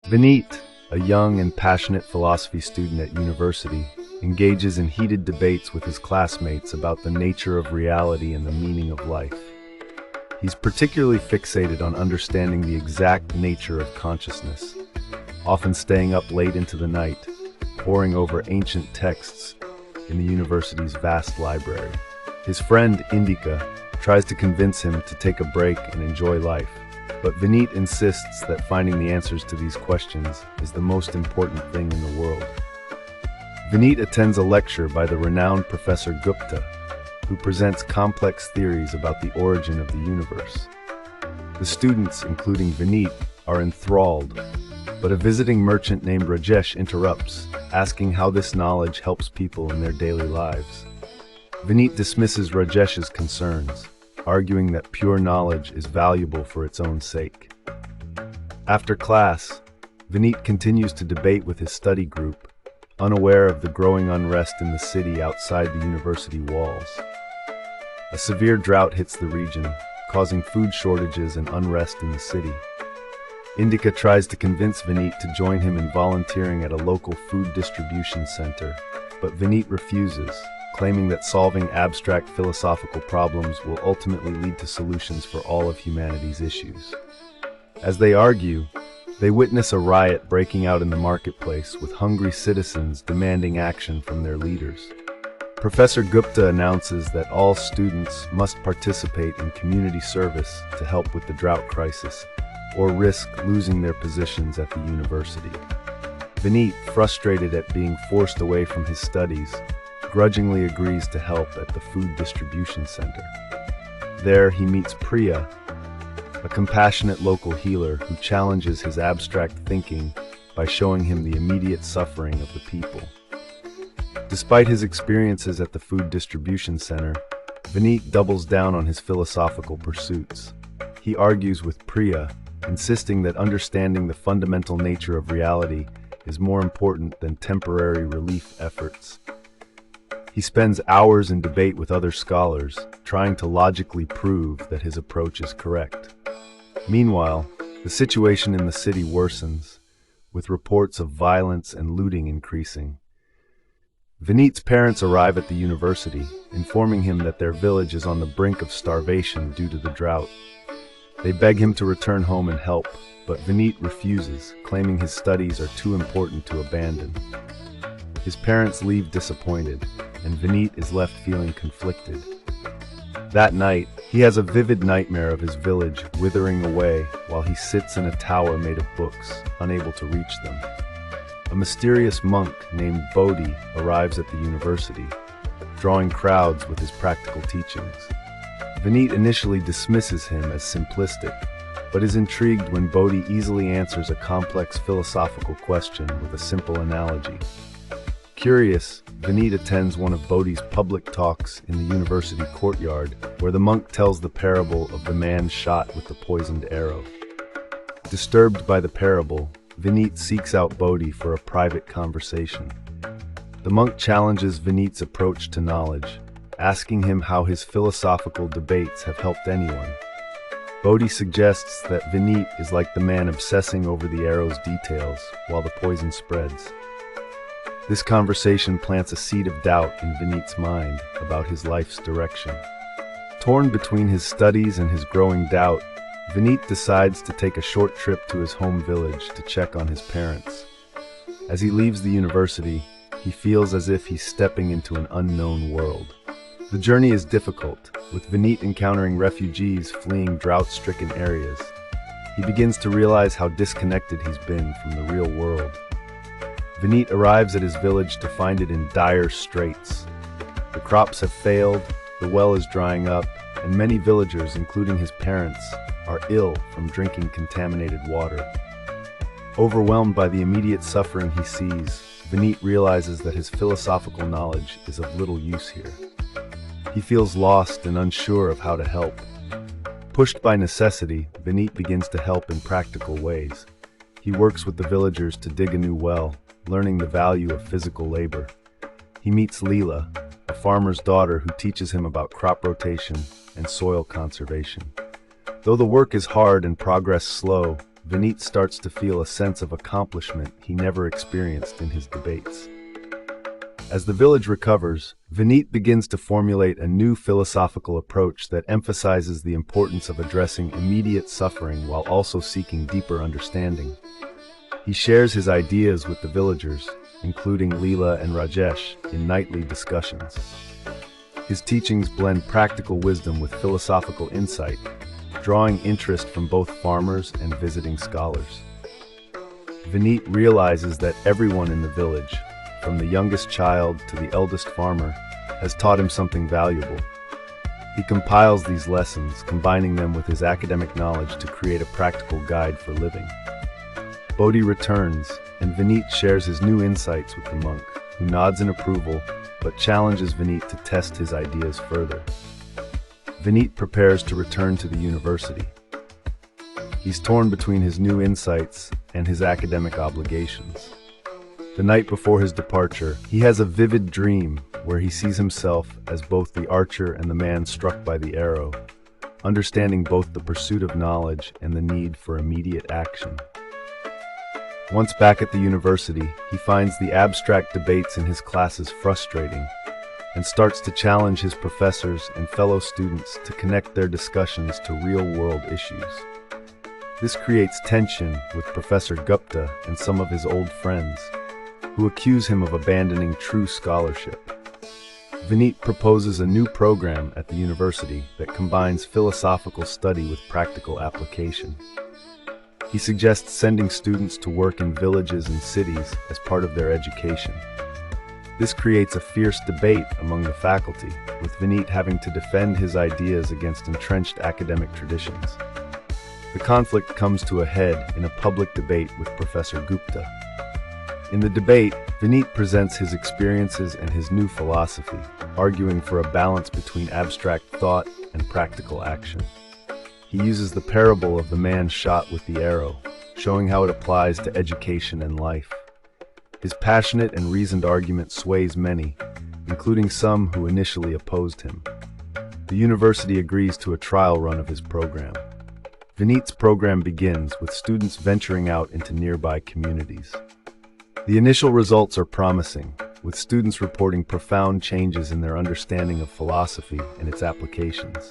Vineet, a young and passionate philosophy student at university, engages in heated debates with his classmates about the nature of reality and the meaning of life. He's particularly fixated on understanding the exact nature of consciousness, often staying up late into the night, poring over ancient texts in the university's vast library. His friend, Indika, tries to convince him to take a break and enjoy life, but Vineet insists that finding the answers to these questions is the most important thing in the world. Vineet attends a lecture by the renowned Professor Gupta, who presents complex theories about the origin of the universe. The students, including Vineet, are enthralled, but a visiting merchant named Rajesh interrupts, asking how this knowledge helps people in their daily lives. Vineet dismisses Rajesh's concerns, arguing that pure knowledge is valuable for its own sake. After class, Vineet continues to debate with his study group, unaware of the growing unrest in the city outside the university walls. A severe drought hits the region, causing food shortages and unrest in the city. Indika tries to convince Vineet to join him in volunteering at a local food distribution center, but Vineet refuses, claiming that solving abstract philosophical problems will ultimately lead to solutions for all of humanity's issues. As they argue, they witness a riot breaking out in the marketplace with hungry citizens demanding action from their leaders. Professor Gupta announces that all students must participate in community service to help with the drought crisis, or risk losing their positions at the university. Vineet, frustrated at being forced away from his studies, grudgingly agrees to help at the food distribution center. There he meets Priya, a compassionate local healer who challenges his abstract thinking by showing him the immediate suffering of the people. Despite his experiences at the food distribution center, Vineet doubles down on his philosophical pursuits. He argues with Priya, insisting that understanding the fundamental nature of reality is more important than temporary relief efforts. He spends hours in debate with other scholars, trying to logically prove that his approach is correct. Meanwhile, the situation in the city worsens, with reports of violence and looting increasing. Vineet's parents arrive at the university, informing him that their village is on the brink of starvation due to the drought. They beg him to return home and help, but Vineet refuses, claiming his studies are too important to abandon. His parents leave disappointed, and Vineet is left feeling conflicted. That night, he has a vivid nightmare of his village withering away while he sits in a tower made of books, unable to reach them. A mysterious monk named Bodhi arrives at the university, drawing crowds with his practical teachings. Vineet initially dismisses him as simplistic, but is intrigued when Bodhi easily answers a complex philosophical question with a simple analogy. Curious, Vineet attends one of Bodhi's public talks in the university courtyard, where the monk tells the parable of the man shot with the poisoned arrow. Disturbed by the parable, Vineet seeks out Bodhi for a private conversation. The monk challenges Vineet's approach to knowledge, asking him how his philosophical debates have helped anyone. Bodhi suggests that Vineet is like the man obsessing over the arrow's details while the poison spreads. This conversation plants a seed of doubt in Vineet's mind about his life's direction. Torn between his studies and his growing doubt, Vineet decides to take a short trip to his home village to check on his parents. As he leaves the university, he feels as if he's stepping into an unknown world. The journey is difficult, with Vineet encountering refugees fleeing drought-stricken areas. He begins to realize how disconnected he's been from the real world. Vineet arrives at his village to find it in dire straits. The crops have failed, the well is drying up, and many villagers, including his parents, are ill from drinking contaminated water. Overwhelmed by the immediate suffering he sees, Vineet realizes that his philosophical knowledge is of little use here. He feels lost and unsure of how to help. Pushed by necessity, Vineet begins to help in practical ways. He works with the villagers to dig a new well, learning the value of physical labor. He meets Leela, a farmer's daughter who teaches him about crop rotation and soil conservation. Though the work is hard and progress slow, Vineet starts to feel a sense of accomplishment he never experienced in his debates. As the village recovers, Vineet begins to formulate a new philosophical approach that emphasizes the importance of addressing immediate suffering while also seeking deeper understanding. He shares his ideas with the villagers, including Leela and Rajesh, in nightly discussions. His teachings blend practical wisdom with philosophical insight, drawing interest from both farmers and visiting scholars. Vineet realizes that everyone in the village, from the youngest child to the eldest farmer, has taught him something valuable. He compiles these lessons, combining them with his academic knowledge to create a practical guide for living. Bodhi returns, and Vineet shares his new insights with the monk, who nods in approval but challenges Vineet to test his ideas further. Vineet prepares to return to the university. He's torn between his new insights and his academic obligations. The night before his departure, he has a vivid dream where he sees himself as both the archer and the man struck by the arrow, understanding both the pursuit of knowledge and the need for immediate action. Once back at the university, he finds the abstract debates in his classes frustrating and starts to challenge his professors and fellow students to connect their discussions to real-world issues. This creates tension with Professor Gupta and some of his old friends, who accuse him of abandoning true scholarship. Vineet proposes a new program at the university that combines philosophical study with practical application. He suggests sending students to work in villages and cities as part of their education. This creates a fierce debate among the faculty, with Vineet having to defend his ideas against entrenched academic traditions. The conflict comes to a head in a public debate with Professor Gupta. In the debate, Vineet presents his experiences and his new philosophy, arguing for a balance between abstract thought and practical action. He uses the parable of the man shot with the arrow, showing how it applies to education and life. His passionate and reasoned argument sways many, including some who initially opposed him. The university agrees to a trial run of his program. Vineet's program begins with students venturing out into nearby communities. The initial results are promising, with students reporting profound changes in their understanding of philosophy and its applications.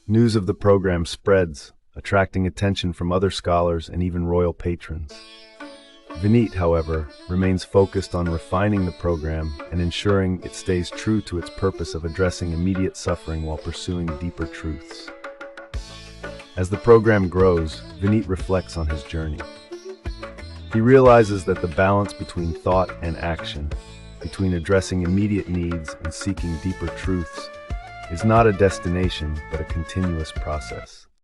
News of the program spreads, attracting attention from other scholars and even royal patrons. Vineet, however, remains focused on refining the program and ensuring it stays true to its purpose of addressing immediate suffering while pursuing deeper truths. As the program grows, Vineet reflects on his journey. He realizes that the balance between thought and action, between addressing immediate needs and seeking deeper truths, is not a destination but a continuous process.